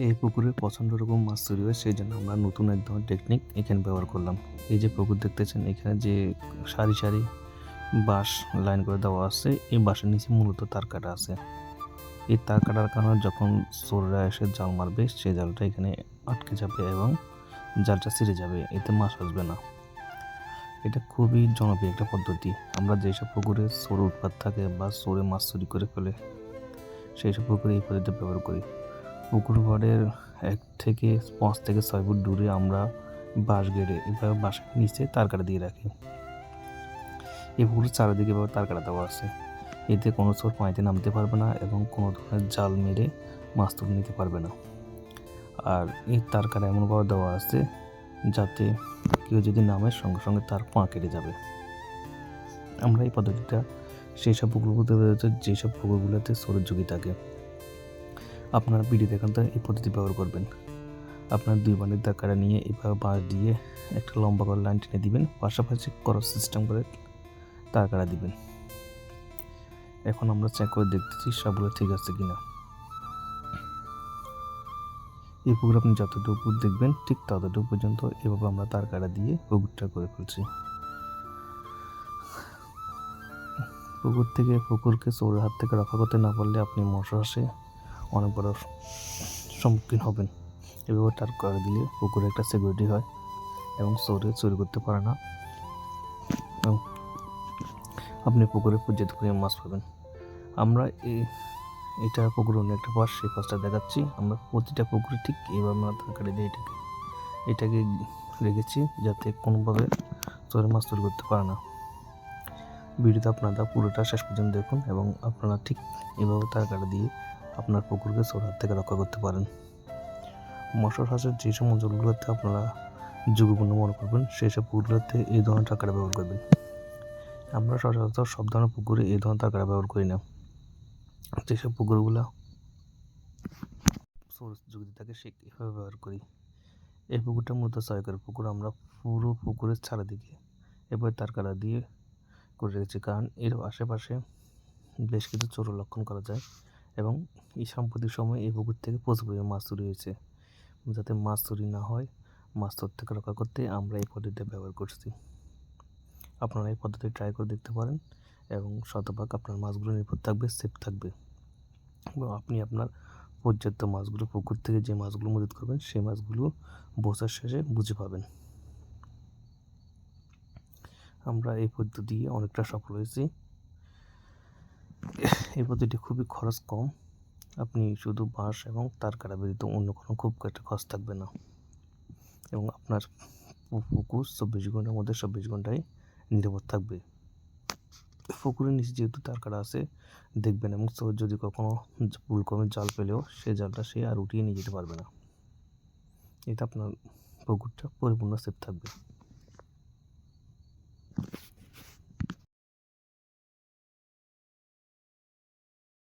এই পুকুরে প্রচণ্ড রকম মাছ তৈরি হয়, সেই জন্য আমরা নতুন এক ধরনের টেকনিক এখানে ব্যবহার করলাম। এই যে পুকুর দেখতেছেন, এখানে যে সারি সারি বাঁশ লাইন করে দেওয়া আছে, এই বাঁশের নিচে মূলত তার কাটা আছে। এই তার কাটার কারণে যখন চোররা এসে জাল মারবে, সেই জালটা এখানে আটকে যাবে এবং জালটা ছিঁড়ে যাবে, এতে মাছ আসবে না। এটা খুবই জনপ্রিয় একটা পদ্ধতি। আমরা যেসব পুকুরে চোর উৎপাত থাকে বা চোরে মাছ চুরি করে ফেলে, সেই সব পুকুরে এই পদ্ধতি ব্যবহার করি। পুকুর পাড়ের 5 থেকে 6 ফুট দূরে আমরা বাঁশ গেড়ে এভাবে বাঁশের নিচে তার কাটা দিয়ে রাখি। এই পুকুরের চারিদিকে এভাবে তার কাটা দেওয়া আছে, এতে কোনো চোর পানিতে নামতে পারবে না এবং কোনো ধরনের জাল মেরে মাছ তুলে নিতে পারবে না। আর এই তার কাটা এমনভাবে দেওয়া আছে যাতে কেউ যদি নামে সঙ্গে সঙ্গে তার পা কেটে যাবে। আমরা এই পদ্ধতিটা সেই সব পুকুরগুলোতে যেসব পুকুরগুলোতে চোরের ঝুঁকি থাকে। আপনারা ভিডিও দেখান তো এই পদ্ধতি ব্যবহার করবেন। আপনার 2 বান্ডিল তার কাটা নিয়ে এভাবে বাঁশ দিয়ে একটা লম্বা করে লাইন টেনে দিবেন, পাশাপাশি ক্রস সিস্টেম করে তার কাটা দিবেন। এখন আমরা চেক করে দেখতেছি সবগুলো ঠিক আছে কিনা। এই পুকুর আপনি যতটুকু দেখবেন ঠিক ততটুকু পর্যন্ত এভাবে আমরা তার কাটা দিয়ে পুকুরটা করে ফেলছি। পুকুরকে চোরের হাত থেকে রক্ষা করতে না পারলে আপনি মশার হাসে অনেক বড় সম্মুখীন হবেন। এভাবে তার কাটা দিলে পুকুরে একটা সিকিউরিটি হয় এবং চোরে চুরি করতে পারে না এবং আপনি পুকুরে পর্যাপ্ত পরিমাণ মাছ পাবেন। আমরা এটা পুকুরে অন্য একটা পাশ, সেই পাশটা দেখাচ্ছি। আমরা প্রতিটা পুকুরে ঠিক এইভাবে আমরা তার কাটা দিয়ে এটাকে রেখেছি যাতে কোনোভাবে চোরে মাছ চুরি করতে পারে না। ভিডিওতে আপনারা পুরোটা শেষ পর্যন্ত দেখুন এবং আপনারা ঠিক এভাবে তার কাটা দিয়ে আপনার পুকুরকে চোর হাত থেকে রক্ষা করতে পারেন। মশার হাঁসের যে সব অঞ্চলগুলোতে আপনারা ঝুঁকিপূর্ণ মনে করবেন, সেই সব পুকুরগুলোতে এই ধরনের তার কাটা ব্যবহার করবেন। আমরা সচরাচর সব ধরনের পুকুরে এই ধরনের তার কাটা ব্যবহার করি না। যেসব পুকুরগুলো চোর ঝুঁকিতে থাকে এভাবে ব্যবহার করি। এই পুকুরটা মূলত 6 একর পুকুর। আমরা পুরো পুকুরের চারিদিকে এবার তার কাটা দিয়ে করে রেখেছি, কারণ এর আশেপাশে বেশ কিছু চোর লক্ষণ করা যায় এবং এই সাম্প্রতিক সময়ে এই পুকুর থেকে প্রচুর পরিমাণে মাছ চুরি হয়েছে। যাতে মাছ চুরি না হয়, মাছ চোর থেকে রক্ষা করতে আমরা এই পদ্ধতিটা ব্যবহার করছি। আপনারা এই পদ্ধতি ট্রাই করে দেখতে পারেন এবং শতভাগ আপনার মাছগুলো নিরাপদ থাকবে, সেফ থাকবে এবং আপনি আপনার পর্যাপ্ত মাছগুলো পুকুর থেকে যে মাছগুলো মজুত করবেন, সেই মাছগুলো বছর শেষে বুঝে পাবেন। আমরা এই পদ্ধতি দিয়ে অনেকটা সফল হয়েছি। এই পদ্ধতিটি খুবই খরচ কম। আপনি শুধু বাঁশ এবং তার কাটা ব্যতীত অন্য কোনো খুব একটা খরচ থাকবে না এবং আপনার পুকুর 24 ঘন্টার মধ্যে 24 ঘন্টায় নিরাপদ থাকবে। পুকুরের নিচে যেহেতু তার কাটা আছে, দেখবেন এবং চোর যদি কখনো ভুলক্রমে জাল পেলেও সেই জালটা সে আর উঠিয়ে নিয়ে যেতে পারবে না। এতে আপনার পুকুরটা পরিপূর্ণ সেফ থাকবে।